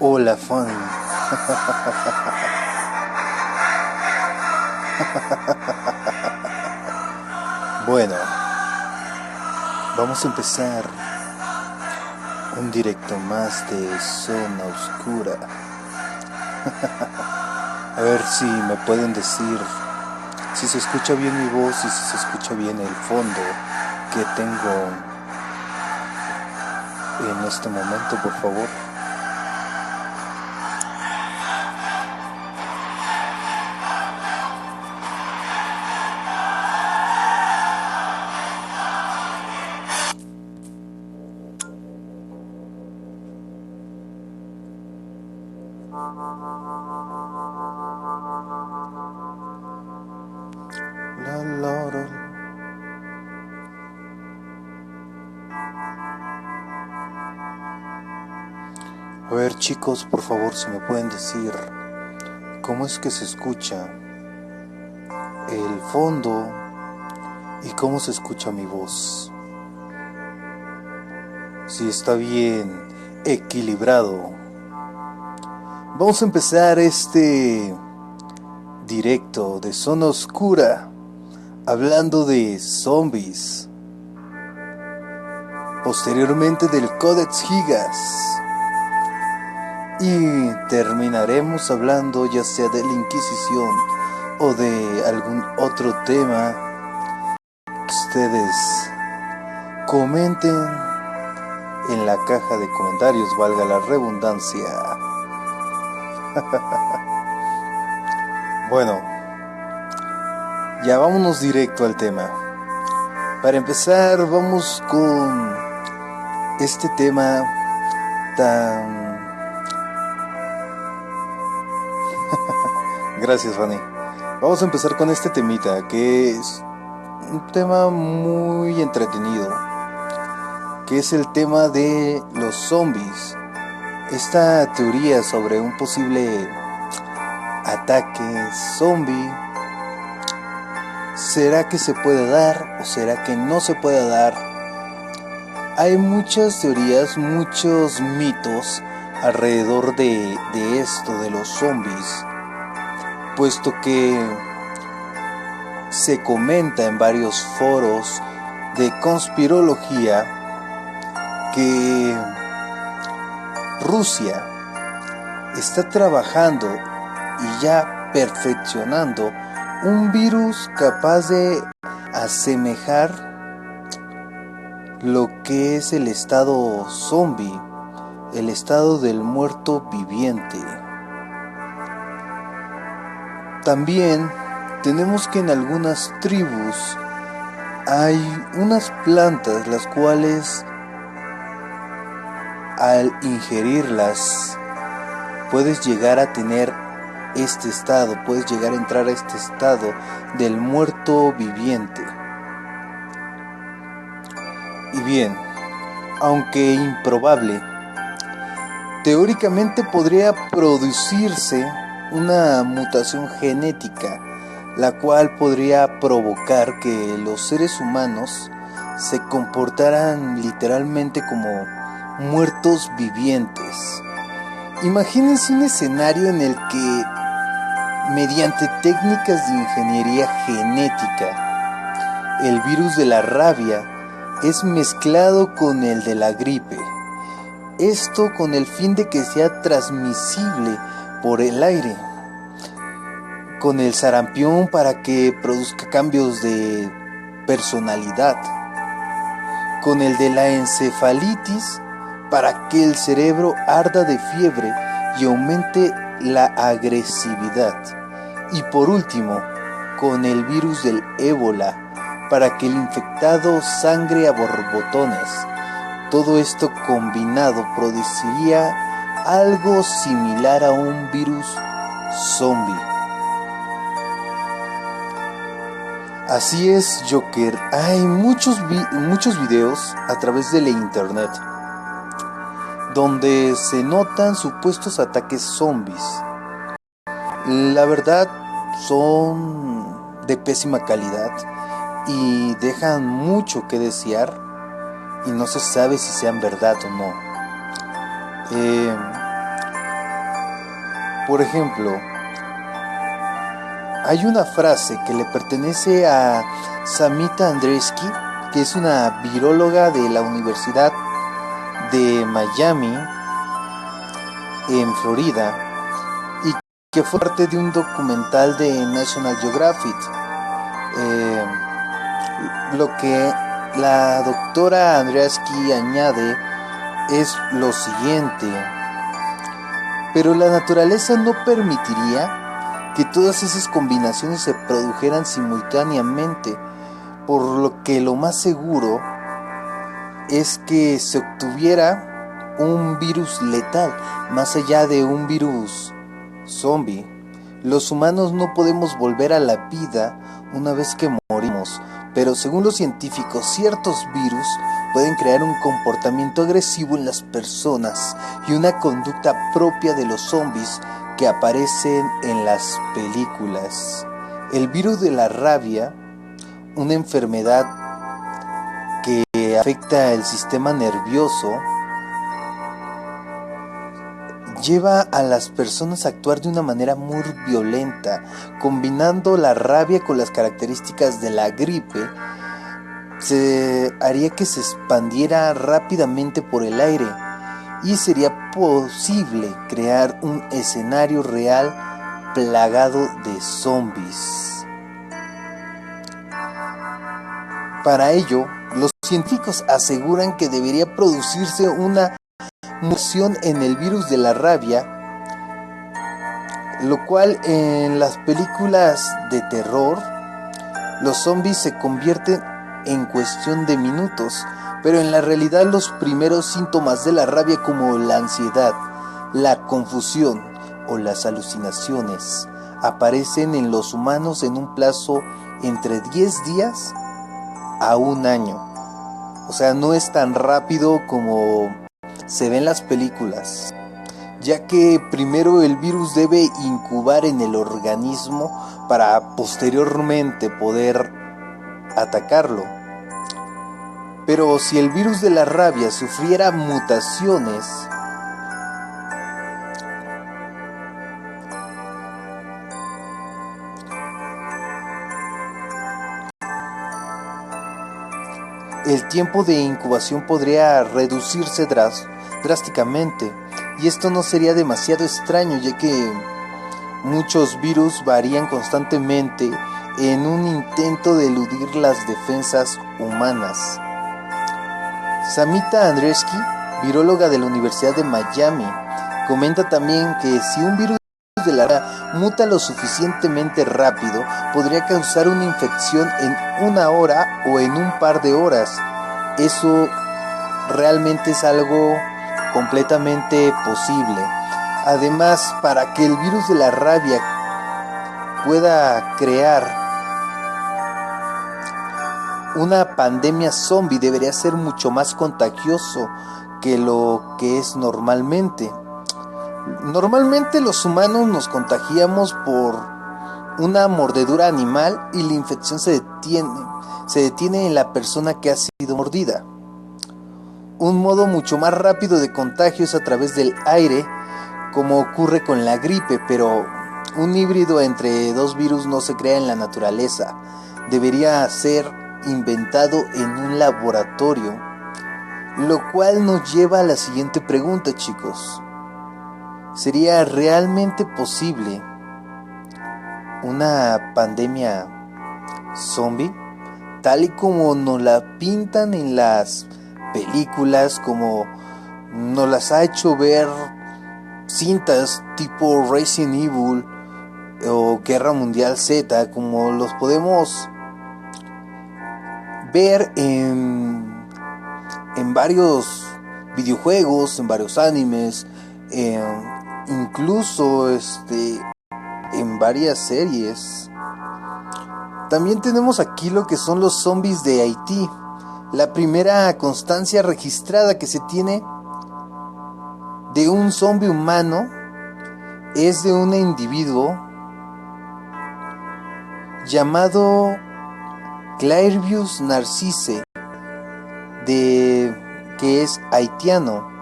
Hola, fan. Bueno, vamos a empezar un directo más de Zona Oscura. A ver si me pueden decir si se escucha bien mi voz y si se escucha bien el fondo que tengo en este momento, por favor. A ver, chicos, por favor, si me pueden decir cómo es que se escucha el fondo y cómo se escucha mi voz. Si está bien equilibrado. Vamos a empezar este directo de Zona Oscura hablando de zombies. Posteriormente del Codex Gigas. Y terminaremos hablando ya sea de la Inquisición o de algún otro tema que ustedes comenten en la caja de comentarios, valga la redundancia. Bueno, ya vámonos directo al tema. Para empezar, vamos con este tema tan... Gracias, Fanny. Vamos a empezar con este temita, que es un tema muy entretenido, que es el tema de los zombies. Esta teoría sobre un posible ataque zombie, ¿será que se puede dar o será que no se puede dar? Hay muchas teorías, muchos mitos alrededor de esto, de los zombies, puesto que se comenta en varios foros de conspirología que Rusia está trabajando y ya perfeccionando un virus capaz de asemejar lo que es el estado zombie, el estado del muerto viviente. También tenemos que en algunas tribus hay unas plantas las cuales al ingerirlas puedes llegar a tener este estado, puedes llegar a entrar a este estado del muerto viviente. Y bien, aunque improbable, teóricamente podría producirse una mutación genética, la cual podría provocar que los seres humanos se comportaran literalmente como muertos vivientes. Imagínense un escenario en el que, mediante técnicas de ingeniería genética, el virus de la rabia es mezclado con el de la gripe. Esto con el fin de que sea transmisible por el aire. Con el sarampión para que produzca cambios de personalidad. Con el de la encefalitis para que el cerebro arda de fiebre y aumente la agresividad. Y por último, con el virus del ébola para que el infectado sangre a borbotones. Todo esto combinado produciría algo similar a un virus zombie. Así es, Joker. Hay muchos videos a través de la internet donde se notan supuestos ataques zombies. La verdad son de pésima calidad y dejan mucho que desear y no se sabe si sean verdad o no. Por ejemplo, hay una frase que le pertenece a Samita Andreesky, que es una viróloga de la Universidad de Miami, en Florida, y que fue parte de un documental de National Geographic. Lo que la doctora Andreesky añade es lo siguiente: pero la naturaleza no permitiría que todas esas combinaciones se produjeran simultáneamente, por lo que lo más seguro es que se obtuviera un virus letal, más allá de un virus zombie. Los humanos no podemos volver a la vida una vez que morimos, pero según los científicos, ciertos virus pueden crear un comportamiento agresivo en las personas y una conducta propia de los zombies que aparecen en las películas. El virus de la rabia, una enfermedad que afecta el sistema nervioso, lleva a las personas a actuar de una manera muy violenta. Combinando la rabia con las características de la gripe, se haría que se expandiera rápidamente por el aire y sería posible crear un escenario real plagado de zombies. Para ello, los científicos aseguran que debería producirse una mutación en el virus de la rabia, lo cual en las películas de terror los zombies se convierten en cuestión de minutos, pero en la realidad los primeros síntomas de la rabia, como la ansiedad, la confusión o las alucinaciones, aparecen en los humanos en un plazo entre 10 días a un año. O sea, no es tan rápido como se ve en las películas, ya que primero el virus debe incubar en el organismo para posteriormente poder atacarlo. Pero si el virus de la rabia sufriera mutaciones, el tiempo de incubación podría reducirse drásticamente, y esto no sería demasiado extraño, ya que muchos virus varían constantemente en un intento de eludir las defensas humanas. Samita Andreesky, viróloga de la Universidad de Miami, comenta también que si un virus de la rabia muta lo suficientemente rápido, podría causar una infección en 1 hora o en un par de horas. Eso realmente es algo completamente posible. Además, para que el virus de la rabia pueda crear una pandemia zombie, debería ser mucho más contagioso que lo que es normalmente. Normalmente los humanos nos contagiamos por una mordedura animal y la infección se detiene en la persona que ha sido mordida. Un modo mucho más rápido de contagio es a través del aire, como ocurre con la gripe, pero un híbrido entre dos virus no se crea en la naturaleza. Debería ser inventado en un laboratorio, lo cual nos lleva a la siguiente pregunta, chicos. ¿Sería realmente posible una pandemia zombie, tal y como nos la pintan en las películas, como nos las ha hecho ver cintas tipo Resident Evil o Guerra Mundial Z, como los podemos ver en varios videojuegos, en varios animes, incluso en varias series? También tenemos aquí lo que son los zombies de Haití. La primera constancia registrada que se tiene de un zombie humano es de un individuo llamado Clairvius Narcisse, que es haitiano.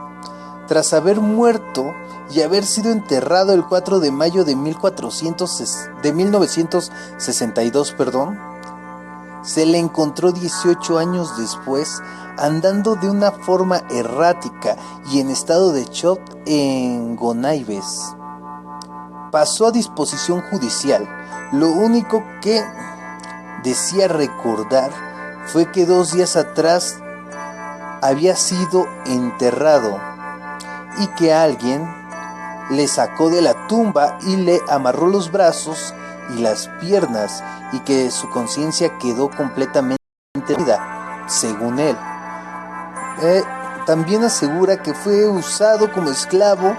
Tras haber muerto y haber sido enterrado el 4 de mayo de 1962, se le encontró 18 años después andando de una forma errática y en estado de shock en Gonaives. Pasó a disposición judicial. Lo único que decía recordar fue que 2 días atrás había sido enterrado y que alguien le sacó de la tumba y le amarró los brazos y las piernas, y que su conciencia quedó completamente perdida, según él. También asegura que fue usado como esclavo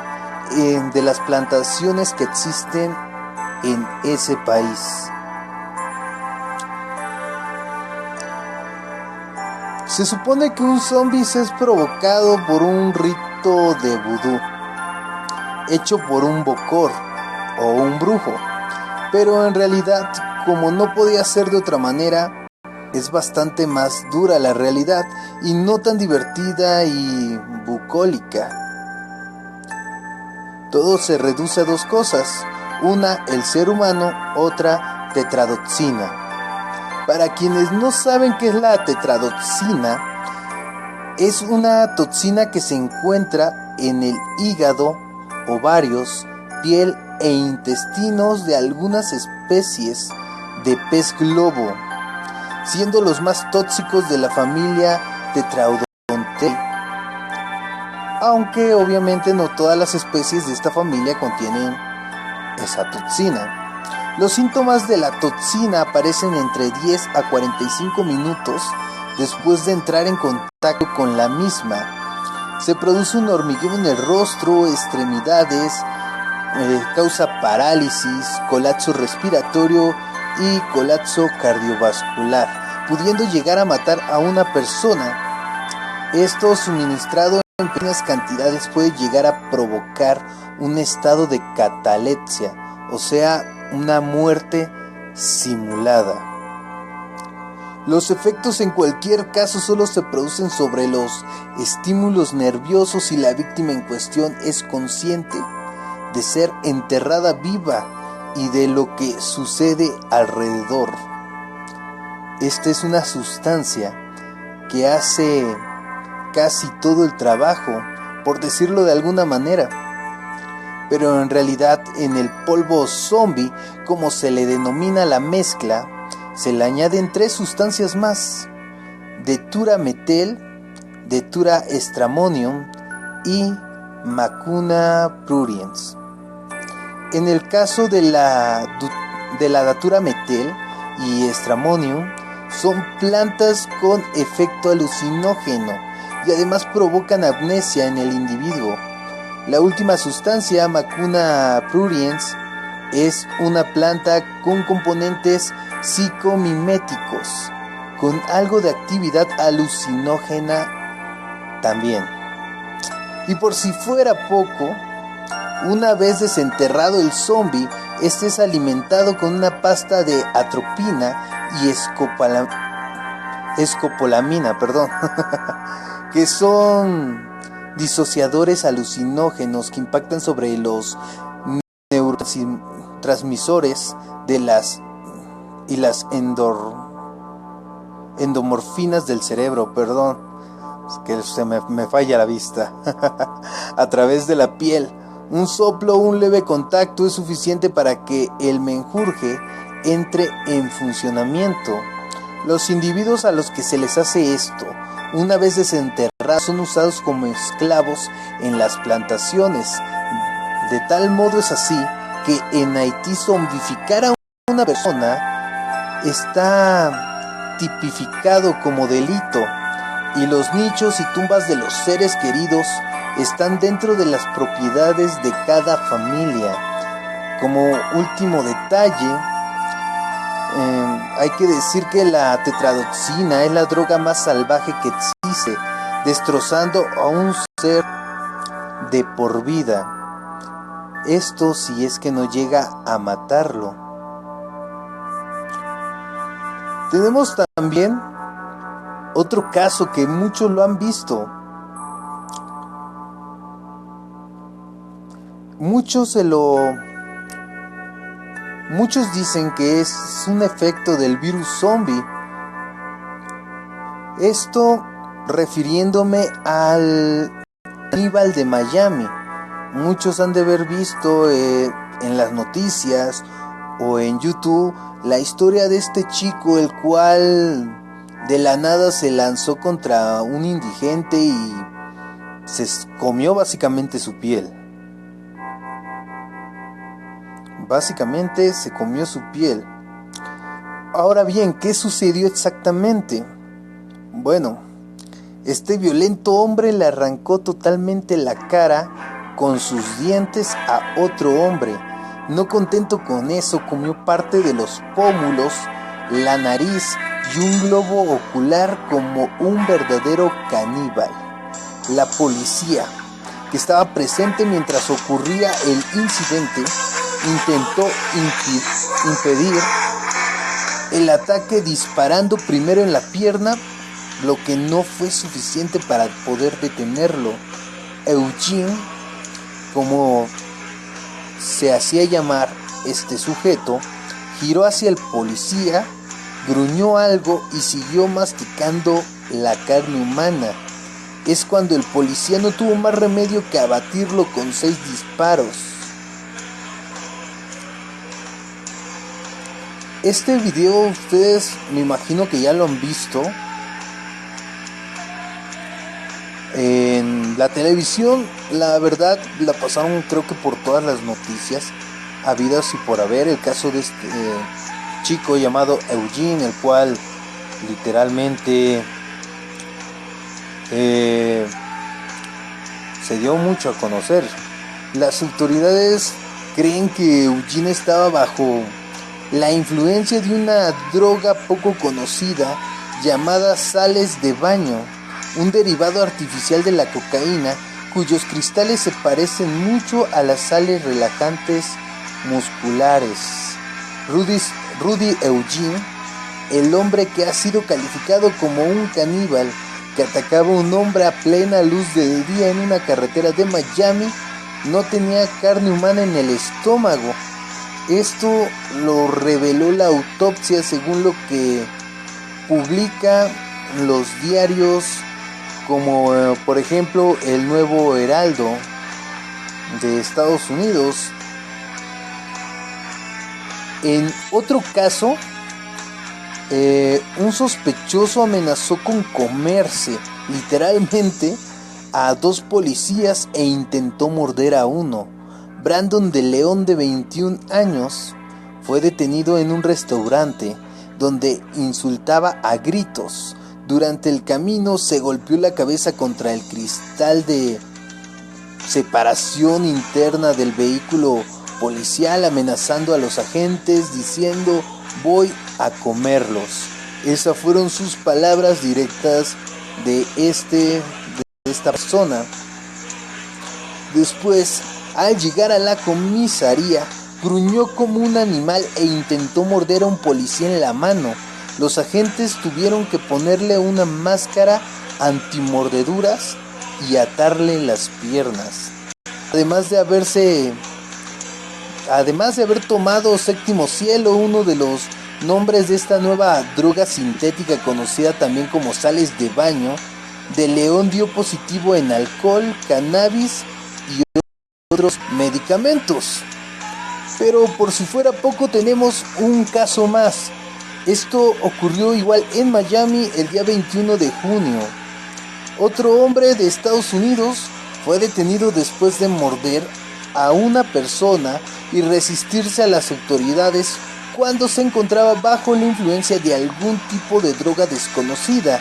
de las plantaciones que existen en ese país. Se supone que un zombie es provocado por un rito de vudú hecho por un bokor o un brujo, pero en realidad, como no podía ser de otra manera, es bastante más dura la realidad y no tan divertida y bucólica. Todo se reduce a 2 cosas: una, el ser humano; otra, tetradoxina. Para quienes no saben qué es la tetradoxina, es una toxina que se encuentra en el hígado, ovarios, piel e intestinos de algunas especies de pez globo, siendo los más tóxicos de la familia Tetraodontidae, aunque obviamente no todas las especies de esta familia contienen esa toxina. Los síntomas de la toxina aparecen entre 10 a 45 minutos después de entrar en contacto con la misma. Se produce un hormigueo en el rostro, extremidades, causa parálisis, colapso respiratorio y colapso cardiovascular, pudiendo llegar a matar a una persona. Esto, suministrado en pequeñas cantidades, puede llegar a provocar un estado de catalepsia, o sea, una muerte simulada. Los efectos en cualquier caso solo se producen sobre los estímulos nerviosos y la víctima en cuestión es consciente de ser enterrada viva y de lo que sucede alrededor. Esta es una sustancia que hace casi todo el trabajo, por decirlo de alguna manera. Pero en realidad, en el polvo zombie, como se le denomina la mezcla, se le añaden 3 sustancias más: deturametel, deturaestramonium y Mucuna pruriens. En el caso de la daturametel y estramonium, son plantas con efecto alucinógeno y además provocan amnesia en el individuo. La última sustancia, Mucuna pruriens, es una planta con componentes psicomiméticos, con algo de actividad alucinógena también. Y por si fuera poco, una vez desenterrado el zombie, este es alimentado con una pasta de atropina y escopolamina, que son disociadores alucinógenos que impactan sobre los neurotransmisores de las endomorfinas del cerebro, perdón, es que se me falla la vista, a través de la piel. Un soplo o un leve contacto es suficiente para que el menjurje entre en funcionamiento. Los individuos a los que se les hace esto, una vez desenterrados, son usados como esclavos en las plantaciones. De tal modo es así que en Haití zombificar a una persona está tipificado como delito, y los nichos y tumbas de los seres queridos están dentro de las propiedades de cada familia. Como último detalle, hay que decir que la tetradoxina es la droga más salvaje que existe, destrozando a un ser de por vida. Esto si es que no llega a matarlo. Tenemos también otro caso que muchos lo han visto. Muchos dicen que es un efecto del virus zombie. Esto refiriéndome al caníbal de Miami. Muchos han de haber visto en las noticias o en YouTube la historia de este chico, el cual de la nada se lanzó contra un indigente y se comió básicamente su piel. Básicamente se comió su piel. Ahora bien, ¿qué sucedió exactamente? Bueno, este violento hombre le arrancó totalmente la cara con sus dientes a otro hombre. No contento con eso, comió parte de los pómulos, la nariz y un globo ocular como un verdadero caníbal. La policía, que estaba presente mientras ocurría el incidente, intentó impedir el ataque disparando primero en la pierna, lo que no fue suficiente para poder detenerlo. Eugene, como se hacía llamar este sujeto, giró hacia el policía, gruñó algo y siguió masticando la carne humana. Es cuando el policía no tuvo más remedio que abatirlo con 6 disparos. Este video ustedes me imagino que ya lo han visto en la televisión. La verdad la pasaron creo que por todas las noticias habidas y por haber. El caso de este chico llamado Eugene, el cual literalmente se dio mucho a conocer. Las autoridades creen que Eugene estaba bajo la influencia de una droga poco conocida llamada sales de baño, un derivado artificial de la cocaína cuyos cristales se parecen mucho a las sales relajantes musculares. Rudy Eugene, el hombre que ha sido calificado como un caníbal que atacaba a un hombre a plena luz de día en una carretera de Miami, no tenía carne humana en el estómago. Esto lo reveló la autopsia, según lo que publica los diarios como por ejemplo el Nuevo Heraldo de Estados Unidos. En otro caso, un sospechoso amenazó con comerse literalmente a 2 policías e intentó morder a uno. Brandon de León, de 21 años, fue detenido en un restaurante donde insultaba a gritos. Durante el camino se golpeó la cabeza contra el cristal de separación interna del vehículo policial, amenazando a los agentes diciendo: voy a comerlos. Esas fueron sus palabras directas de esta persona. Después, al llegar a la comisaría, gruñó como un animal e intentó morder a un policía en la mano. Los agentes tuvieron que ponerle una máscara antimordeduras y atarle las piernas. Además de haber tomado Séptimo Cielo, uno de los nombres de esta nueva droga sintética conocida también como sales de baño, de León dio positivo en alcohol, cannabis y otros medicamentos. Pero por si fuera poco, tenemos un caso más. Esto ocurrió igual en Miami el día 21 de junio. Otro hombre de Estados Unidos fue detenido después de morder a una persona y resistirse a las autoridades cuando se encontraba bajo la influencia de algún tipo de droga desconocida.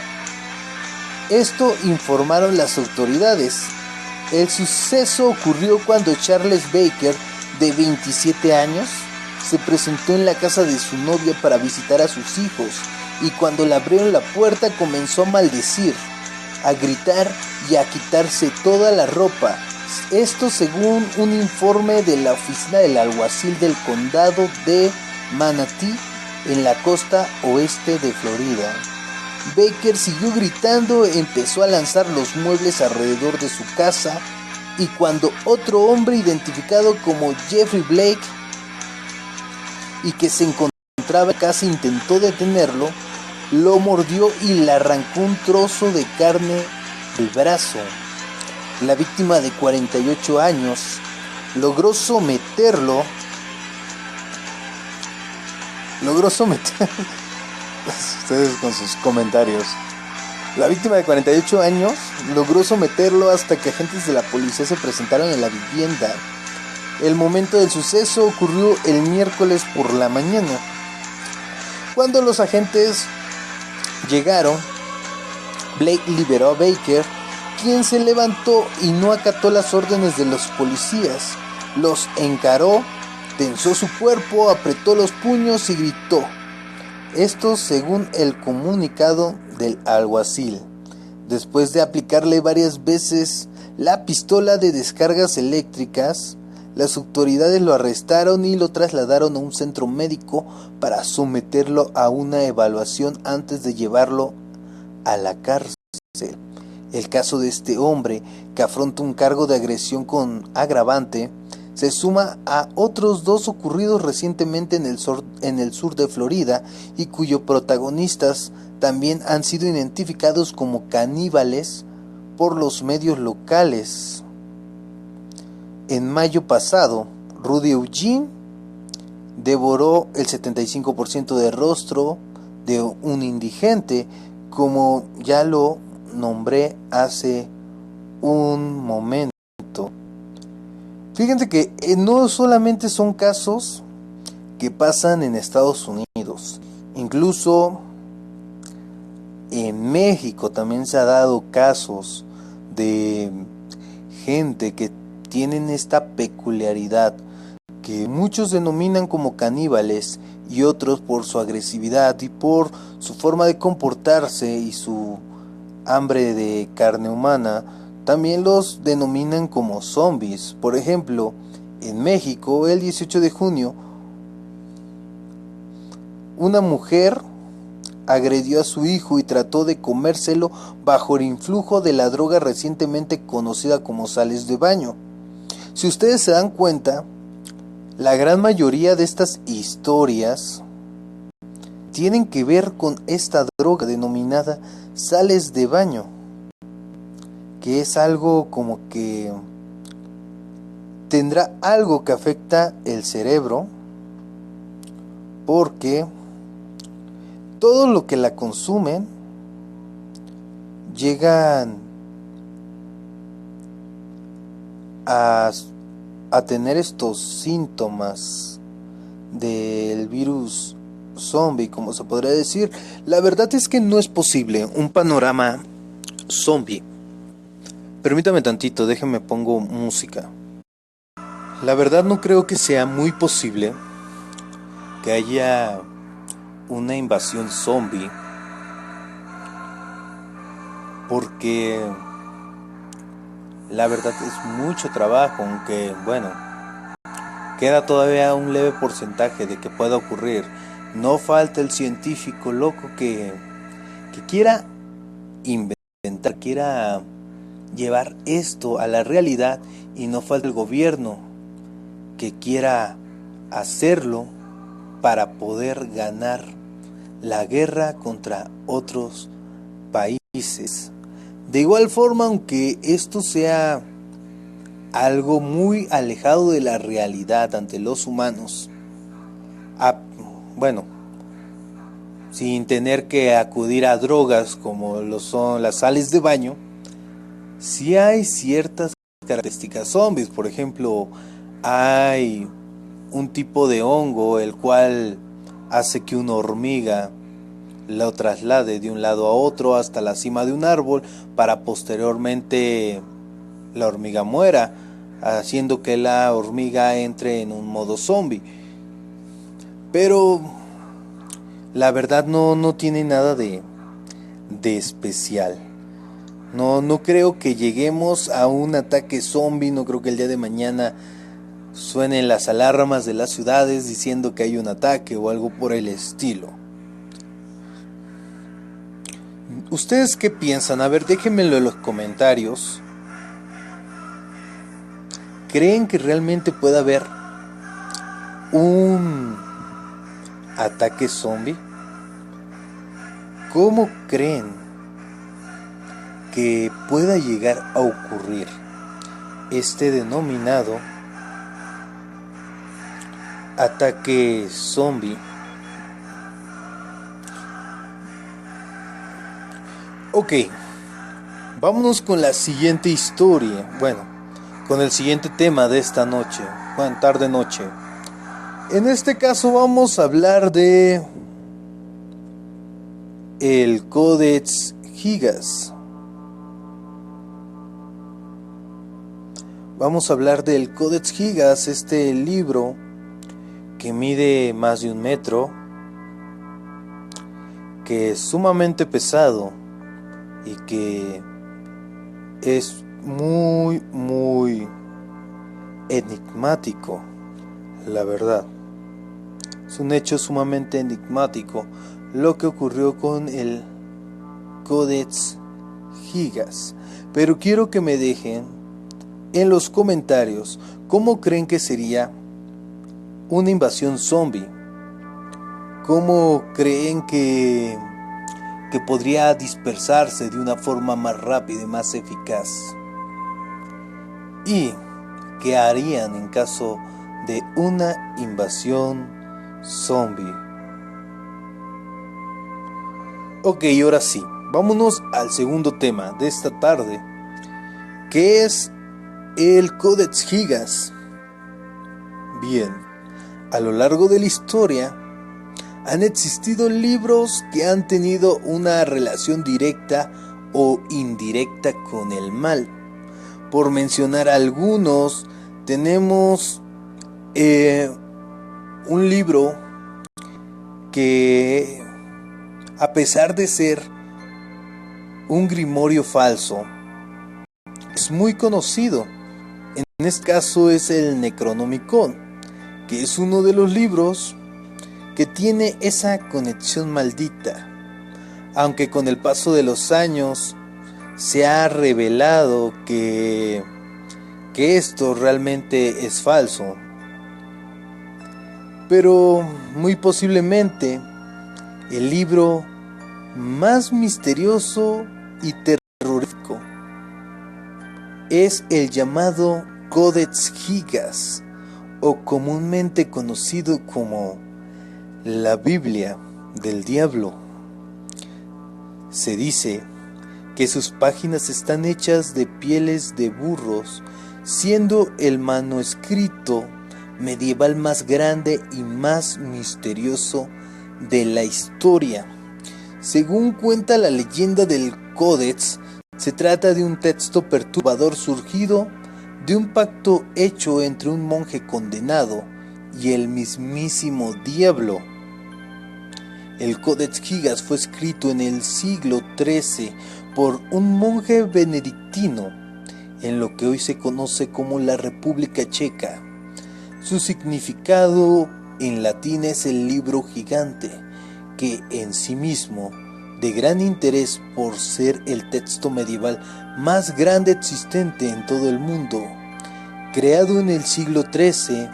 Esto informaron las autoridades. El suceso ocurrió cuando Charles Baker, de 27 años, se presentó en la casa de su novia para visitar a sus hijos, y cuando le abrieron la puerta comenzó a maldecir, a gritar y a quitarse toda la ropa. Esto según un informe de la oficina del alguacil del condado de Manatee, en la costa oeste de Florida. Baker siguió gritando, empezó a lanzar los muebles alrededor de su casa, y cuando otro hombre identificado como Jeffrey Blake y que se encontraba en casa intentó detenerlo, lo mordió y le arrancó un trozo de carne del brazo. La víctima, de 48 años, logró someterlo. Ustedes con sus comentarios. La víctima, de 48 años, logró someterlo hasta que agentes de la policía se presentaron en la vivienda. El momento del suceso ocurrió el miércoles por la mañana. Cuando los agentes llegaron, Blake liberó a Baker, quien se levantó y no acató las órdenes de los policías. Los encaró, tensó su cuerpo, apretó los puños y gritó. Esto según el comunicado del alguacil. Después de aplicarle varias veces la pistola de descargas eléctricas, las autoridades lo arrestaron y lo trasladaron a un centro médico para someterlo a una evaluación antes de llevarlo a la cárcel. El caso de este hombre, que afronta un cargo de agresión con agravante, se suma a otros dos ocurridos recientemente en el sur de Florida y cuyos protagonistas también han sido identificados como caníbales por los medios locales. En mayo pasado, Rudy Eugene devoró el 75% del rostro de un indigente, como ya lo nombré hace un momento. Fíjense que no solamente son casos que pasan en Estados Unidos, incluso en México también se ha dado casos de gente que tienen esta peculiaridad que muchos denominan como caníbales y otros, por su agresividad y por su forma de comportarse y su hambre de carne humana, también los denominan como zombies. Por ejemplo, en México, el 18 de junio, una mujer agredió a su hijo y trató de comérselo bajo el influjo de la droga recientemente conocida como sales de baño. Si ustedes se dan cuenta, la gran mayoría de estas historias tienen que ver con esta droga denominada sales de baño, que es algo como que tendrá algo que afecta el cerebro, porque todo lo que la consumen llegan a tener estos síntomas del virus zombie, como se podría decir. La verdad es que no es posible un panorama zombie. Permítame tantito, déjenme pongo música. La verdad no creo que sea muy posible que haya una invasión zombie, porque la verdad es mucho trabajo, aunque bueno, queda todavía un leve porcentaje de que pueda ocurrir. No falta el científico loco que quiera inventar, quiera llevar esto a la realidad, y no falta el gobierno que quiera hacerlo para poder ganar la guerra contra otros países. De igual forma, aunque esto sea algo muy alejado de la realidad ante los humanos, bueno, sin tener que acudir a drogas como lo son las sales de baño, sí hay ciertas características zombies. Por ejemplo, hay un tipo de hongo el cual hace que una hormiga lo traslade de un lado a otro hasta la cima de un árbol para posteriormente la hormiga muera, haciendo que la hormiga entre en un modo zombie. Pero la verdad no tiene nada de especial. No creo que lleguemos a un ataque zombie. No creo que el día de mañana suenen las alarmas de las ciudades diciendo que hay un ataque o algo por el estilo. ¿Ustedes qué piensan? A ver, déjenmelo en los comentarios. ¿Creen que realmente pueda haber un ataque zombie? ¿Cómo creen que pueda llegar a ocurrir este denominado ataque zombie? Ok, vámonos con la siguiente historia. Bueno, con el siguiente tema de esta noche, bueno, tarde-noche. En este caso vamos a hablar de el Codex Gigas. Vamos a hablar del Codex Gigas, este libro que mide más de 1 metro, que es sumamente pesado y que es muy enigmático, la verdad. Es un hecho sumamente enigmático lo que ocurrió con el Codex Gigas. Pero quiero que me dejen en los comentarios cómo creen que sería una invasión zombie. ¿Cómo creen que podría dispersarse de una forma más rápida y más eficaz? ¿Y qué harían en caso de una invasión zombie? Ok, ahora sí, vámonos al segundo tema de esta tarde, que es el Codex Gigas. Bien, a lo largo de la historia han existido libros que han tenido una relación directa o indirecta con el mal. Por mencionar algunos, tenemos un libro que, a pesar de ser un grimorio falso, es muy conocido. En este caso es el Necronomicon, que es uno de los libros que tiene esa conexión maldita, aunque con el paso de los años se ha revelado que esto realmente es falso. Pero muy posiblemente el libro más misterioso y terrorífico es el llamado Codex Gigas, o comúnmente conocido como la Biblia del Diablo. Se dice que sus páginas están hechas de pieles de burros, siendo el manuscrito medieval más grande y más misterioso de la historia. Según cuenta la leyenda del Codex, se trata de un texto perturbador surgido de un pacto hecho entre un monje condenado y el mismísimo diablo. El Codex Gigas fue escrito en el siglo XIII por un monje benedictino en lo que hoy se conoce como la República Checa. Su significado en latín es el libro gigante, que en sí mismo, de gran interés por ser el texto medieval más grande existente en todo el mundo. Creado en el siglo XIII,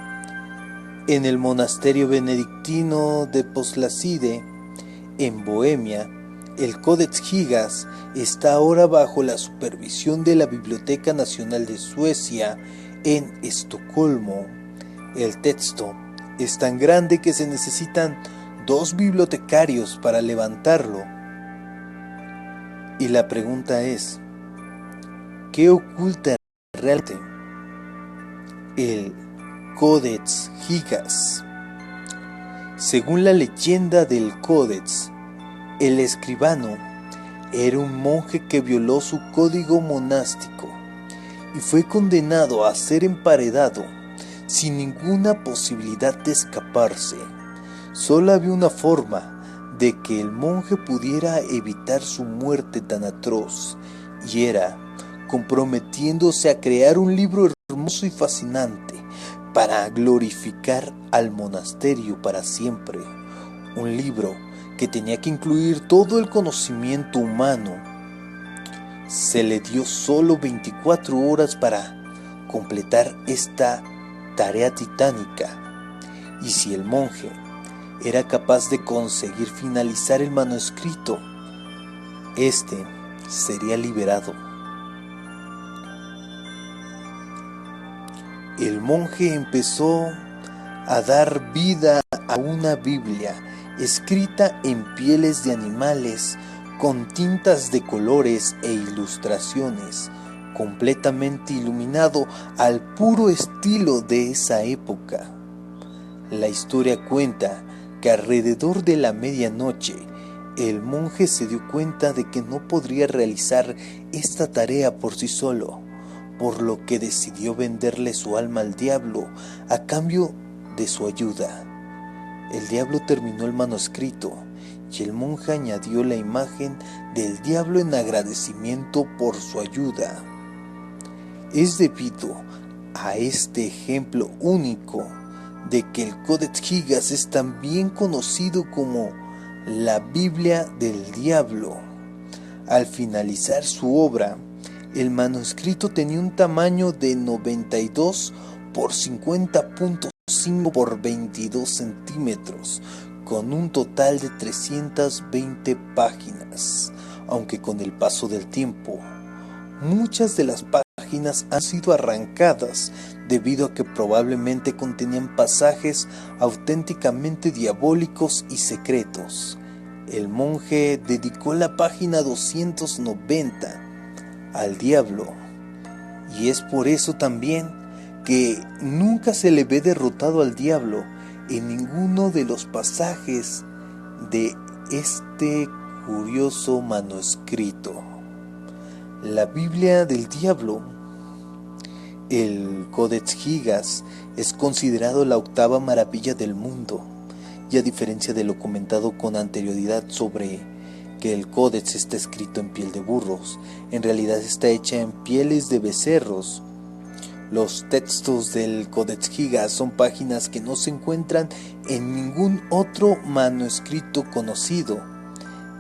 En el monasterio benedictino de Poslacide, en Bohemia, el Codex Gigas está ahora bajo la supervisión de la Biblioteca Nacional de Suecia en Estocolmo. El texto es tan grande que se necesitan 2 bibliotecarios para levantarlo. Y la pregunta es, ¿qué oculta realmente el Codex Gigas? Según la leyenda del Codex, el escribano era un monje que violó su código monástico y fue condenado a ser emparedado sin ninguna posibilidad de escaparse. Solo había una forma de que el monje pudiera evitar su muerte tan atroz, y era comprometiéndose a crear un libro hermoso y fascinante para glorificar al monasterio para siempre. Un libro que tenía que incluir todo el conocimiento humano. Se le dio solo 24 horas para completar esta tarea titánica, y si el monje era capaz de conseguir finalizar el manuscrito, este sería liberado. El monje empezó a dar vida a una Biblia escrita en pieles de animales, con tintas de colores e ilustraciones, completamente iluminado al puro estilo de esa época. La historia cuenta que alrededor de la medianoche, el monje se dio cuenta de que no podría realizar esta tarea por sí solo, por lo que decidió venderle su alma al diablo a cambio de su ayuda. El diablo terminó el manuscrito y el monje añadió la imagen del diablo en agradecimiento por su ayuda. Es debido a este ejemplo único de que el Codex Gigas es también conocido como la Biblia del Diablo. Al finalizar su obra, el manuscrito tenía un tamaño de 92 por 50.5 por 22 centímetros, con un total de 320 páginas, aunque con el paso del tiempo, muchas de las páginas han sido arrancadas debido a que probablemente contenían pasajes auténticamente diabólicos y secretos. El monje dedicó la página 290 al diablo, y es por eso también que nunca se le ve derrotado al diablo en ninguno de los pasajes de este curioso manuscrito. La Biblia del Diablo, el Codex Gigas, es considerado la 8ª maravilla del mundo, y a diferencia de lo comentado con anterioridad sobre que el Codex está escrito en piel de burros, en realidad está hecha en pieles de becerros. Los textos del Codex Gigas son páginas que no se encuentran en ningún otro manuscrito conocido,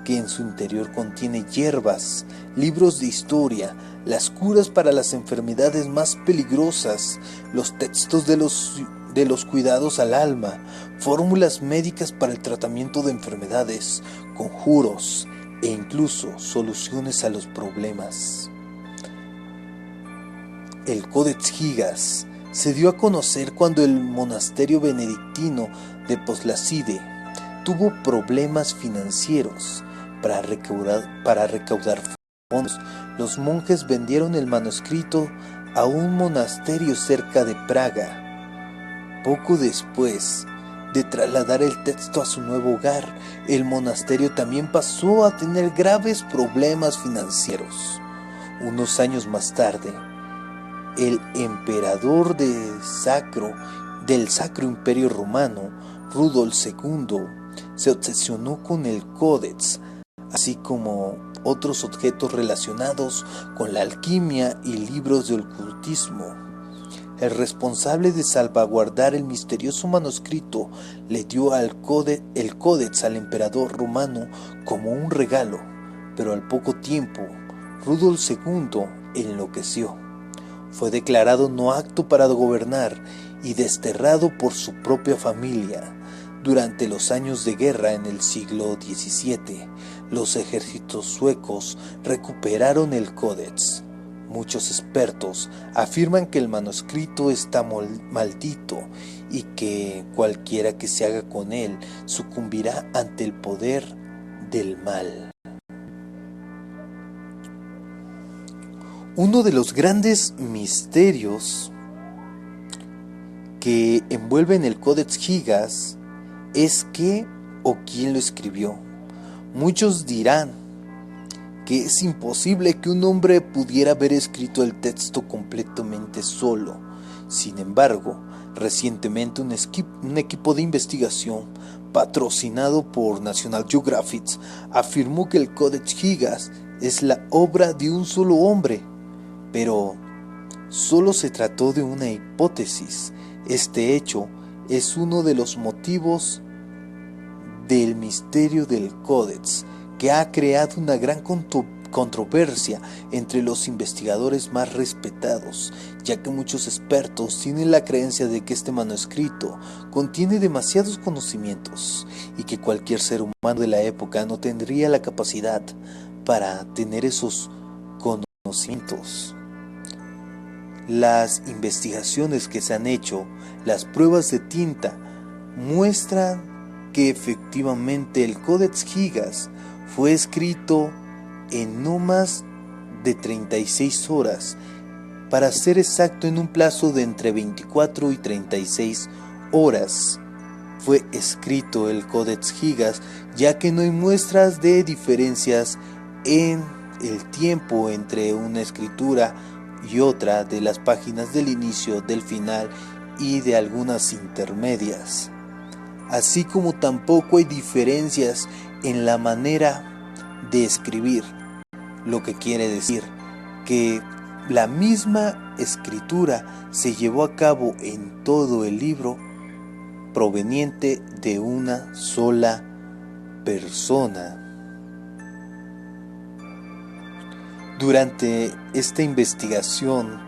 que en su interior contiene hierbas, libros de historia, las curas para las enfermedades más peligrosas, los textos de los cuidados al alma, fórmulas médicas para el tratamiento de enfermedades, conjuros e incluso soluciones a los problemas. El Codex Gigas se dio a conocer cuando el monasterio benedictino de Poslacide tuvo problemas financieros. Para recaudar fondos, los monjes vendieron el manuscrito a un monasterio cerca de Praga. Poco después de trasladar el texto a su nuevo hogar, el monasterio también pasó a tener graves problemas financieros. Unos años más tarde, el emperador del Sacro Imperio Romano, Rudolf II, se obsesionó con el Codex, así como otros objetos relacionados con la alquimia y libros de ocultismo. El responsable de salvaguardar el misterioso manuscrito le dio el Codex al emperador romano como un regalo, pero al poco tiempo, Rudolf II enloqueció. Fue declarado no apto para gobernar y desterrado por su propia familia. Durante los años de guerra en el siglo XVII, los ejércitos suecos recuperaron el Codex. Muchos expertos afirman que el manuscrito está maldito y que cualquiera que se haga con él sucumbirá ante el poder del mal. Uno de los grandes misterios que envuelven el Codex Gigas es qué o quién lo escribió. Muchos dirán que es imposible que un hombre pudiera haber escrito el texto completamente solo. Sin embargo, recientemente un equipo de investigación patrocinado por National Geographic afirmó que el Codex Gigas es la obra de un solo hombre, pero solo se trató de una hipótesis. Este hecho es uno de los motivos del misterio del Codex, que ha creado una gran controversia entre los investigadores más respetados, ya que muchos expertos tienen la creencia de que este manuscrito contiene demasiados conocimientos y que cualquier ser humano de la época no tendría la capacidad para tener esos conocimientos. Las investigaciones que se han hecho, las pruebas de tinta, muestran que efectivamente el Codex Gigas fue escrito en no más de 36 horas, para ser exacto en un plazo de entre 24 y 36 horas. Fue escrito el Codex Gigas, ya que no hay muestras de diferencias en el tiempo entre una escritura y otra, de las páginas del inicio, del final y de algunas intermedias. Así como tampoco hay diferencias en la manera de escribir, lo que quiere decir que la misma escritura se llevó a cabo en todo el libro proveniente de una sola persona. Durante esta investigación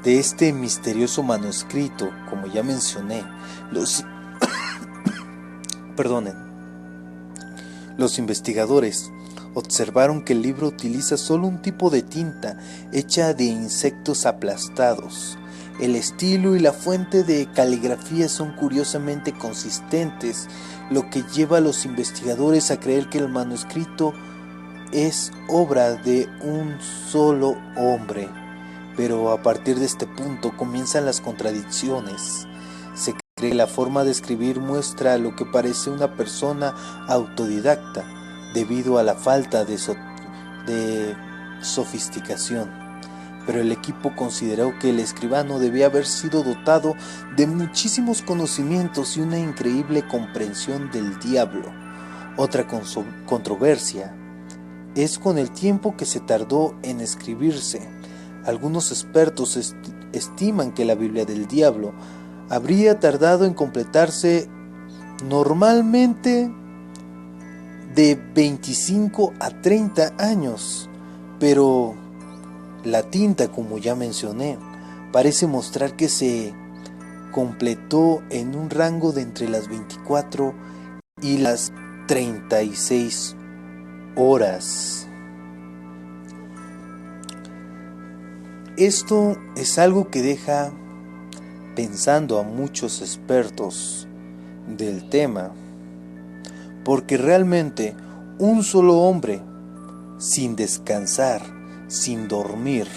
de este misterioso manuscrito, como ya mencioné, los investigadores observaron que el libro utiliza solo un tipo de tinta hecha de insectos aplastados. El estilo y la fuente de caligrafía son curiosamente consistentes, lo que lleva a los investigadores a creer que el manuscrito es obra de un solo hombre. Pero a partir de este punto comienzan las contradicciones. Se cree que la forma de escribir muestra lo que parece una persona autodidacta, debido a la falta de sofisticación. Pero el equipo consideró que el escribano debía haber sido dotado de muchísimos conocimientos y una increíble comprensión del diablo. Otra controversia es con el tiempo que se tardó en escribirse. Algunos expertos estiman que la Biblia del Diablo habría tardado en completarse normalmente de 25 a 30 años, pero la tinta, como ya mencioné, parece mostrar que se completó en un rango de entre las 24 y las 36 horas. Esto es algo que deja pensando a muchos expertos del tema, porque realmente un solo hombre, sin descansar, sin dormir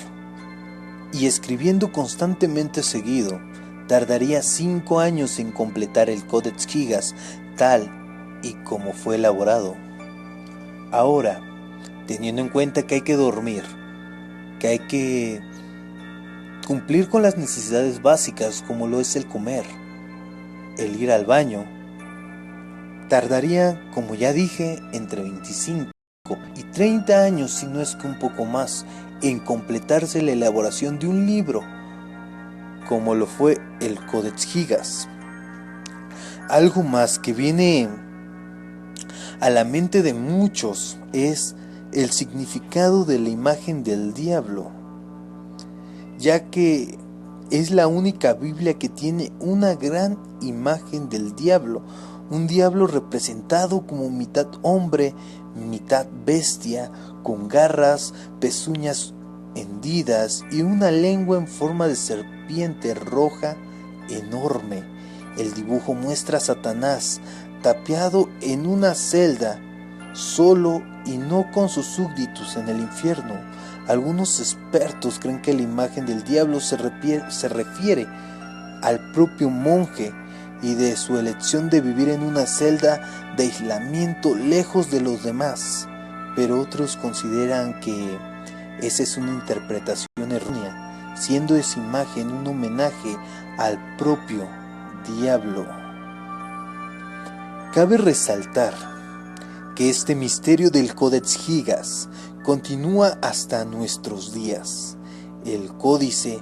y escribiendo constantemente seguido, tardaría 5 años en completar el Codex Gigas tal y como fue elaborado. Ahora, teniendo en cuenta que hay que dormir, que hay que cumplir con las necesidades básicas como lo es el comer, el ir al baño, tardaría, como ya dije, entre 25 y 30 años, si no es que un poco más, en completarse la elaboración de un libro, como lo fue el Codex Gigas. Algo más que viene a la mente de muchos es el significado de la imagen del diablo, ya que es la única Biblia que tiene una gran imagen del diablo, un diablo representado como mitad hombre, mitad bestia, con garras, pezuñas hendidas y una lengua en forma de serpiente roja enorme. El dibujo muestra a Satanás tapiado en una celda, solo y no con sus súbditos en el infierno. Algunos expertos creen que la imagen del diablo se refiere al propio monje y de su elección de vivir en una celda de aislamiento lejos de los demás, pero otros consideran que esa es una interpretación errónea, siendo esa imagen un homenaje al propio diablo. Cabe resaltar que este misterio del Codex Gigas continúa hasta nuestros días. El códice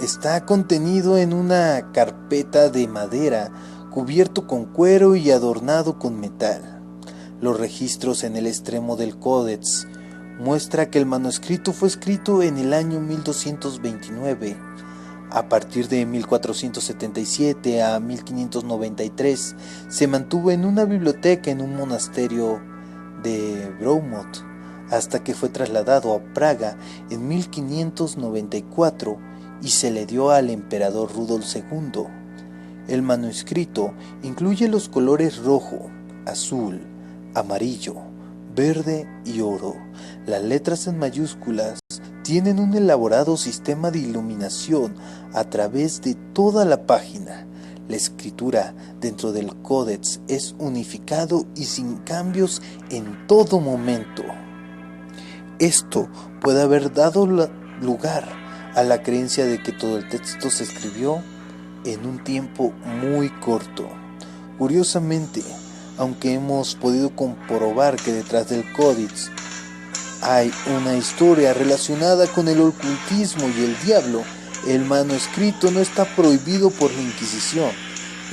está contenido en una carpeta de madera cubierto con cuero y adornado con metal. Los registros en el extremo del códex muestra que el manuscrito fue escrito en el año 1229. A partir de 1477 a 1593 se mantuvo en una biblioteca en un monasterio de Bromot, hasta que fue trasladado a Praga en 1594 y se le dio al emperador Rudolf II. El manuscrito incluye los colores rojo, azul, amarillo, verde y oro. Las letras en mayúsculas tienen un elaborado sistema de iluminación a través de toda la página. La escritura dentro del códex es unificado y sin cambios en todo momento. Esto puede haber dado lugar a la creencia de que todo el texto se escribió en un tiempo muy corto. Curiosamente, aunque hemos podido comprobar que detrás del códex hay una historia relacionada con el ocultismo y el diablo, el manuscrito no está prohibido por la Inquisición.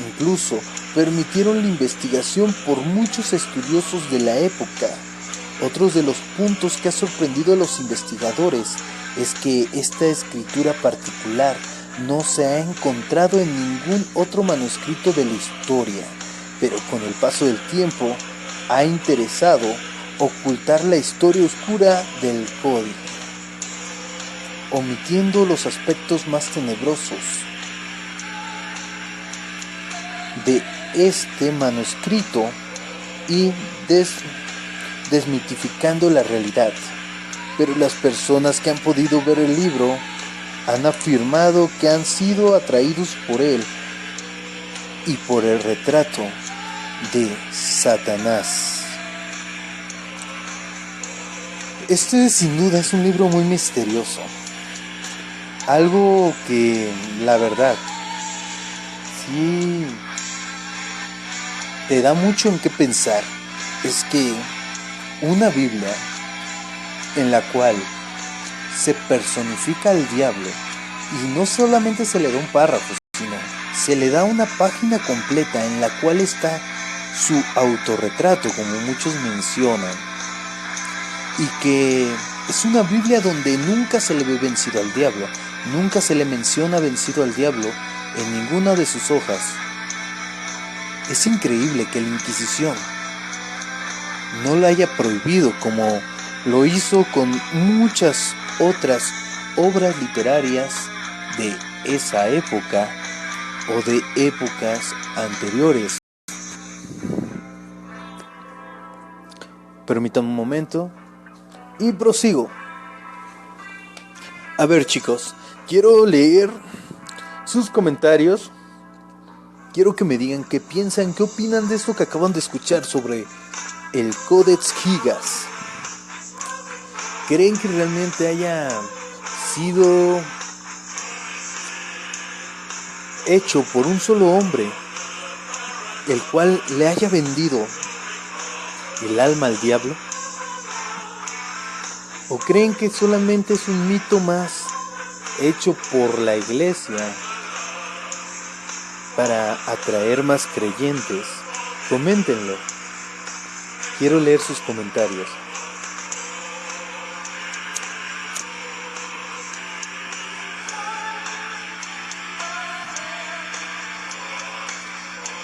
Incluso permitieron la investigación por muchos estudiosos de la época. Otro de los puntos que ha sorprendido a los investigadores es que esta escritura particular no se ha encontrado en ningún otro manuscrito de la historia, pero con el paso del tiempo ha interesado ocultar la historia oscura del códice, omitiendo los aspectos más tenebrosos de este manuscrito y desmitificando la realidad. Pero las personas que han podido ver el libro han afirmado que han sido atraídos por él y por el retrato de Satanás. Este sin duda es un libro muy misterioso. Algo que, la verdad, sí te da mucho en qué pensar. Es que una Biblia en la cual se personifica al diablo y no solamente se le da un párrafo, sino se le da una página completa en la cual está su autorretrato, como muchos mencionan, y que es una Biblia donde nunca se le ve vencido al diablo, nunca se le menciona vencido al diablo en ninguna de sus hojas. Es increíble que la Inquisición no lo haya prohibido como lo hizo con muchas otras obras literarias de esa época o de épocas anteriores. Permítanme un momento y prosigo. A ver, chicos, quiero leer sus comentarios. Quiero que me digan qué piensan, qué opinan de esto que acaban de escuchar sobre el Codex Gigas. ¿Creen que realmente haya sido hecho por un solo hombre, el cual le haya vendido el alma al diablo? ¿O creen que solamente es un mito más hecho por la iglesia para atraer más creyentes? Coméntenlo. Quiero leer sus comentarios.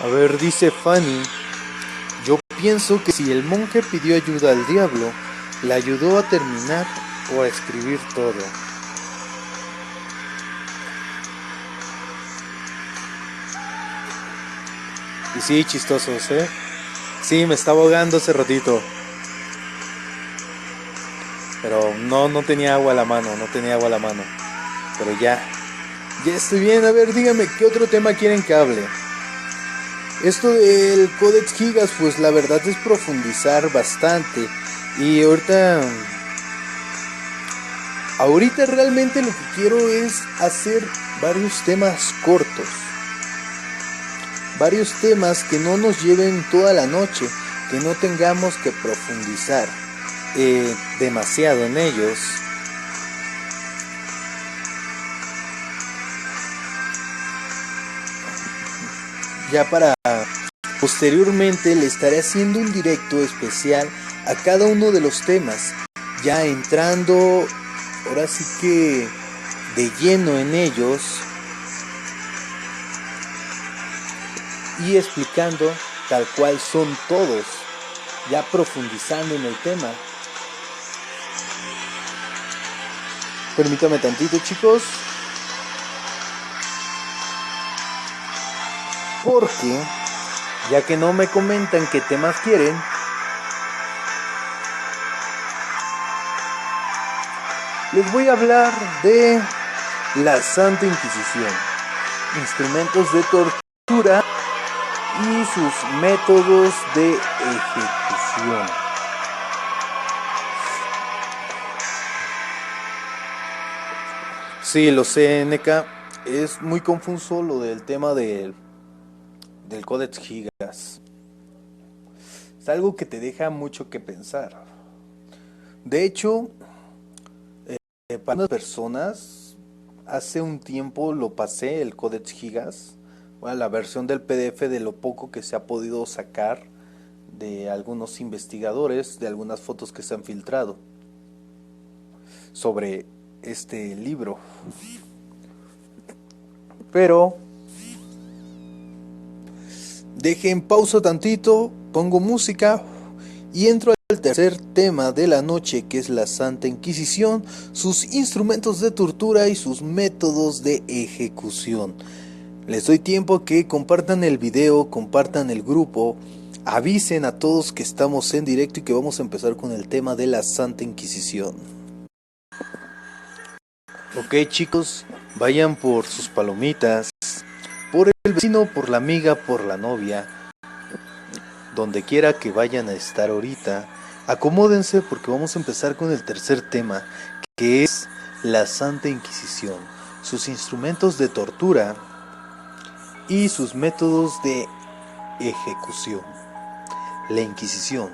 A ver, dice Fanny, yo pienso que si el monje pidió ayuda al diablo, le ayudó a terminar o a escribir todo. Y sí, chistosos, ¿eh? Sí, me estaba ahogando hace ratito. Pero no tenía agua a la mano, Pero ya estoy bien. A ver, dígame, ¿qué otro tema quieren que hable? Esto del Codex Gigas, pues la verdad es profundizar bastante. Y ahorita realmente lo que quiero es hacer varios temas cortos. Varios temas que no nos lleven toda la noche, que no tengamos que profundizar demasiado en ellos. Ya para posteriormente le estaré haciendo un directo especial a cada uno de los temas, ya entrando ahora sí que de lleno en ellos y explicando tal cual son todos, ya profundizando en el tema. Permítame tantito, chicos, porque ya que no me comentan qué temas quieren, les voy a hablar de la Santa Inquisición, instrumentos de tortura y sus métodos de ejecución. Sí, lo sé, NK, es muy confuso lo del tema del Codex Gigas. Es algo que te deja mucho que pensar. De hecho, para unas personas, hace un tiempo lo pasé, el Codex Gigas, bueno, la versión del PDF de lo poco que se ha podido sacar de algunos investigadores, de algunas fotos que se han filtrado sobre este libro. Pero dejen pausa tantito, pongo música y entro al tercer tema de la noche, que es la Santa Inquisición, sus instrumentos de tortura y sus métodos de ejecución. Les doy tiempo que compartan el video, compartan el grupo, avisen a todos que estamos en directo y que vamos a empezar con el tema de la Santa Inquisición. Ok, chicos, vayan por sus palomitas, por el vecino, por la amiga, por la novia, donde quiera que vayan a estar ahorita. Acomódense porque vamos a empezar con el tercer tema, que es la Santa Inquisición, sus instrumentos de tortura y sus métodos de ejecución. La Inquisición,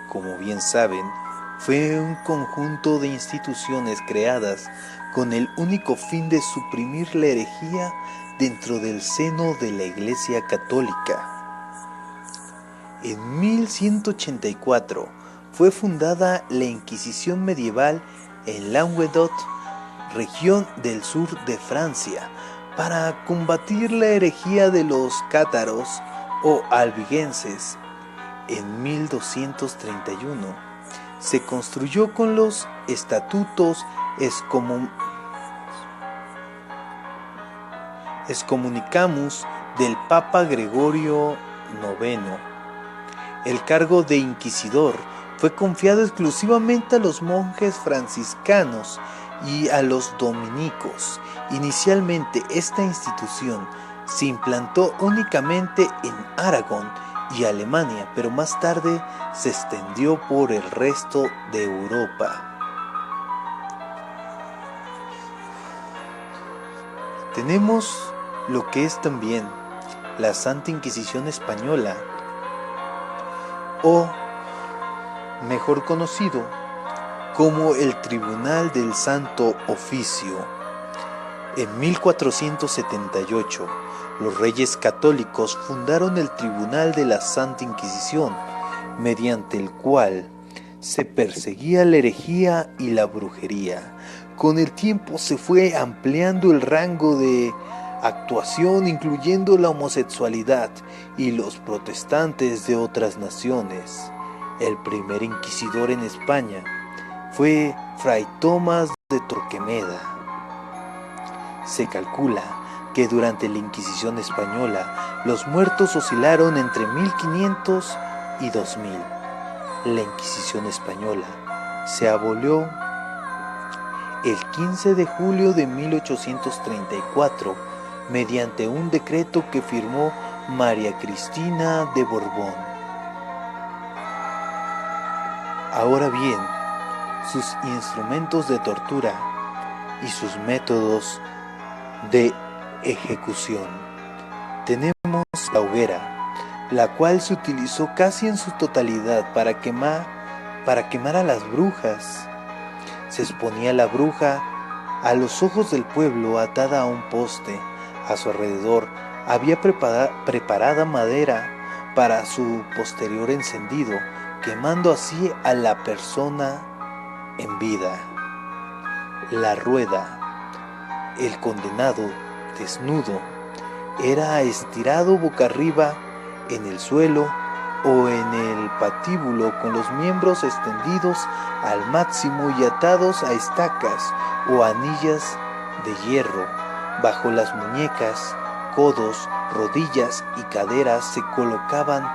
como bien saben, fue un conjunto de instituciones creadas con el único fin de suprimir la herejía dentro del seno de la Iglesia Católica. En 1184 fue fundada la Inquisición medieval en Languedoc, región del sur de Francia, para combatir la herejía de los cátaros o albigenses. En 1231 se construyó con los estatutos Excommunicamus del Papa Gregorio IX. El cargo de inquisidor fue confiado exclusivamente a los monjes franciscanos y a los dominicos. Inicialmente esta institución se implantó únicamente en Aragón y Alemania, pero más tarde se extendió por el resto de Europa. Tenemos lo que es también la Santa Inquisición Española, o mejor conocido como el Tribunal del Santo Oficio. En 1478, los reyes católicos fundaron el Tribunal de la Santa Inquisición, mediante el cual se perseguía la herejía y la brujería. Con el tiempo se fue ampliando el rango de actuación incluyendo la homosexualidad y los protestantes de otras naciones. El primer inquisidor en España fue Fray Tomás de Torquemada. Se calcula que durante la Inquisición española los muertos oscilaron entre 1500 y 2000. La Inquisición española se abolió el 15 de julio de 1834 mediante un decreto que firmó María Cristina de Borbón. Ahora bien, sus instrumentos de tortura y sus métodos de ejecución. Tenemos la hoguera, la cual se utilizó casi en su totalidad para quemar a las brujas. Se exponía la bruja a los ojos del pueblo atada a un poste. A su alrededor había preparada madera para su posterior encendido, quemando así a la persona en vida. La rueda. El condenado, desnudo, era estirado boca arriba en el suelo o en el patíbulo con los miembros extendidos al máximo y atados a estacas o anillas de hierro. Bajo las muñecas, codos, rodillas y caderas se colocaban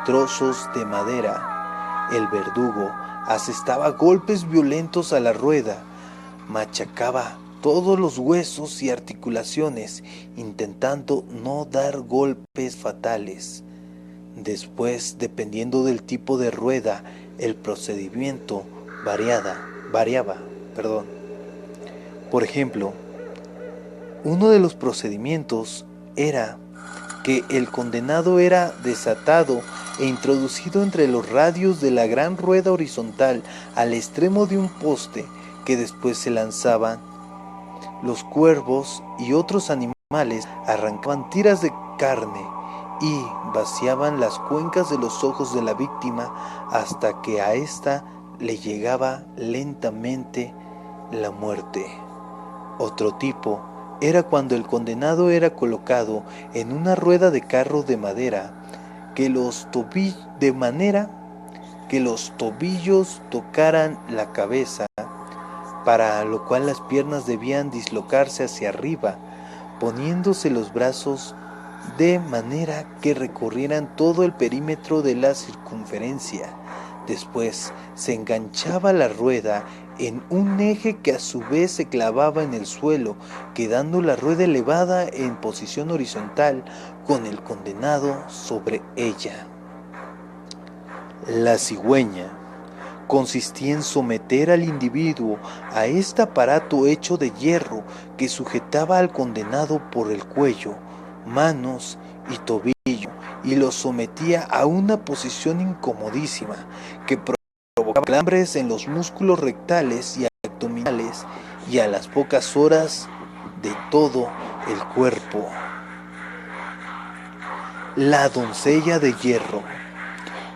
trozos de madera. El verdugo asestaba golpes violentos a la rueda, machacaba todos los huesos y articulaciones, intentando no dar golpes fatales. Después, dependiendo del tipo de rueda, el procedimiento variaba. Por ejemplo, uno de los procedimientos era que el condenado era desatado e introducido entre los radios de la gran rueda horizontal al extremo de un poste, que después se lanzaban. Los cuervos y otros animales arrancaban tiras de carne y vaciaban las cuencas de los ojos de la víctima hasta que a ésta le llegaba lentamente la muerte. Otro tipo era cuando el condenado era colocado en una rueda de carro de madera, de manera que los tobillos tocaran la cabeza, para lo cual las piernas debían dislocarse hacia arriba, poniéndose los brazos de manera que recorrieran todo el perímetro de la circunferencia. Después se enganchaba la rueda en un eje que a su vez se clavaba en el suelo, quedando la rueda elevada en posición horizontal con el condenado sobre ella. La cigüeña consistía en someter al individuo a este aparato hecho de hierro que sujetaba al condenado por el cuello, manos y tobillo, y lo sometía a una posición incomodísima que provocaba calambres en los músculos rectales y abdominales y a las pocas horas de todo el cuerpo. La doncella de hierro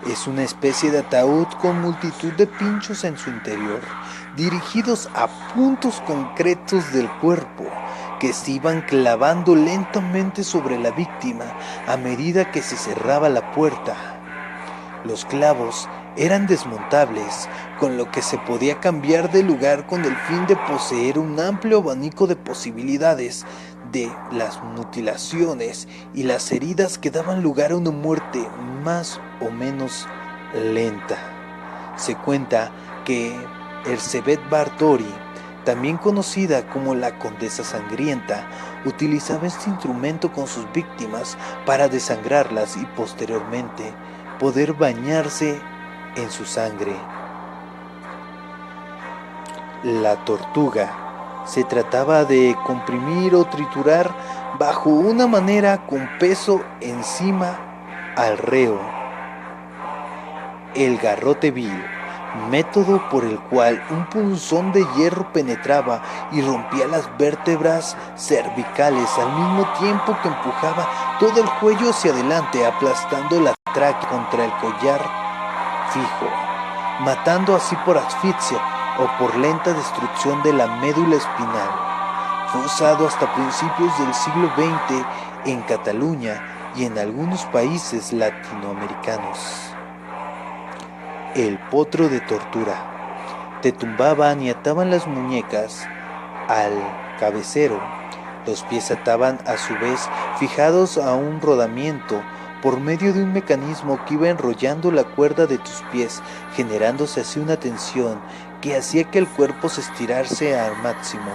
es una especie de ataúd con multitud de pinchos en su interior, dirigidos a puntos concretos del cuerpo, que se iban clavando lentamente sobre la víctima a medida que se cerraba la puerta. Los clavos eran desmontables, con lo que se podía cambiar de lugar con el fin de poseer un amplio abanico de posibilidades de las mutilaciones y las heridas que daban lugar a una muerte más o menos lenta. Se cuenta que Erzsébet Báthory, también conocida como la Condesa Sangrienta, utilizaba este instrumento con sus víctimas para desangrarlas y posteriormente poder bañarse en su sangre. La tortuga se trataba de comprimir o triturar bajo una manera con peso encima al reo. El garrote vil, método por el cual un punzón de hierro penetraba y rompía las vértebras cervicales al mismo tiempo que empujaba todo el cuello hacia adelante, aplastando la tráquea contra el collar fijo, matando así por asfixia o por lenta destrucción de la médula espinal. Fue usado hasta principios del siglo XX en Cataluña y en algunos países latinoamericanos. El potro de tortura. Te tumbaban y ataban las muñecas al cabecero. Los pies ataban a su vez fijados a un rodamiento por medio de un mecanismo que iba enrollando la cuerda de tus pies, generándose así una tensión que hacía que el cuerpo se estirase al máximo.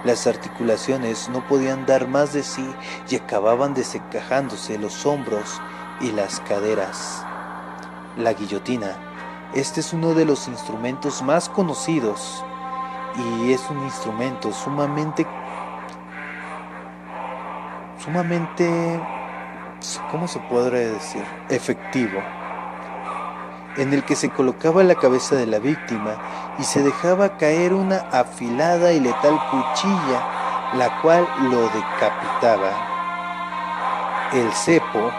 Las articulaciones no podían dar más de sí y acababan desencajándose los hombros y las caderas. La guillotina. Este es uno de los instrumentos más conocidos y es un instrumento sumamente, ¿cómo se podría decir? Efectivo, en el que se colocaba la cabeza de la víctima y se dejaba caer una afilada y letal cuchilla, la cual lo decapitaba. El cepo,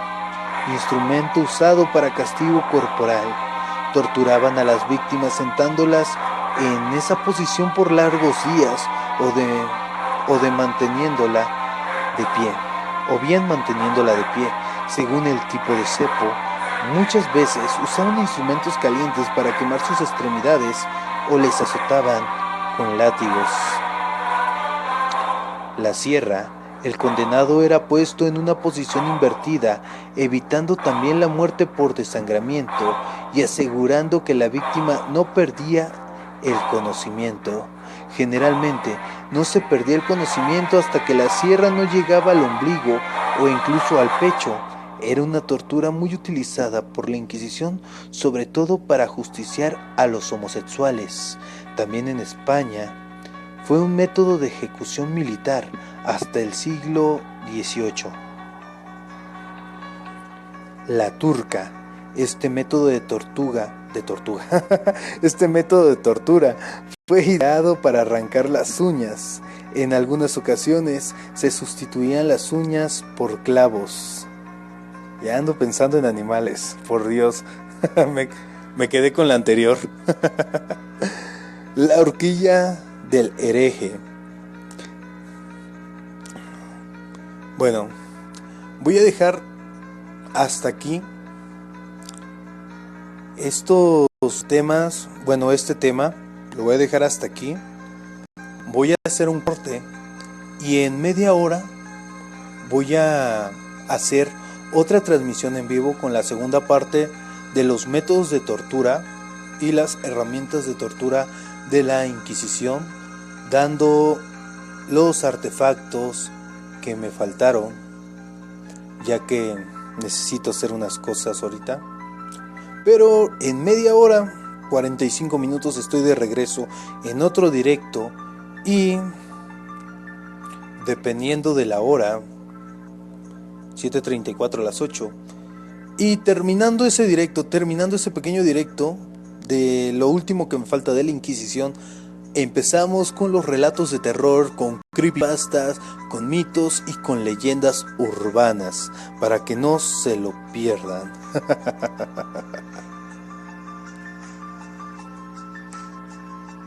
instrumento usado para castigo corporal. Torturaban a las víctimas sentándolas en esa posición por largos días o bien manteniéndola de pie, según el tipo de cepo. Muchas veces usaban instrumentos calientes para quemar sus extremidades o les azotaban con látigos. La sierra. El condenado era puesto en una posición invertida, evitando también la muerte por desangramiento y asegurando que la víctima no perdía el conocimiento. Generalmente no se perdía el conocimiento hasta que la sierra no llegaba al ombligo o incluso al pecho. Era una tortura muy utilizada por la Inquisición, sobre todo para ajusticiar a los homosexuales. También en España fue un método de ejecución militar hasta el siglo XVIII. La turca. Este método de tortura fue ideado para arrancar las uñas. En algunas ocasiones se sustituían las uñas por clavos. Ya ando pensando en animales, por Dios. me quedé con la anterior. La horquilla del hereje. Bueno, voy a dejar hasta aquí estos temas. Bueno, este tema lo voy a dejar hasta aquí. Voy a hacer un corte y en media hora voy a hacer otra transmisión en vivo con la segunda parte de los métodos de tortura y las herramientas de tortura de la Inquisición, dando los artefactos que me faltaron, ya que necesito hacer unas cosas ahorita. Pero en media hora, 45 minutos, estoy de regreso en otro directo y dependiendo de la hora, 7:34 a las 8, y terminando ese pequeño directo de lo último que me falta de la Inquisición, empezamos con los relatos de terror, con creepypastas, con mitos y con leyendas urbanas, para que no se lo pierdan.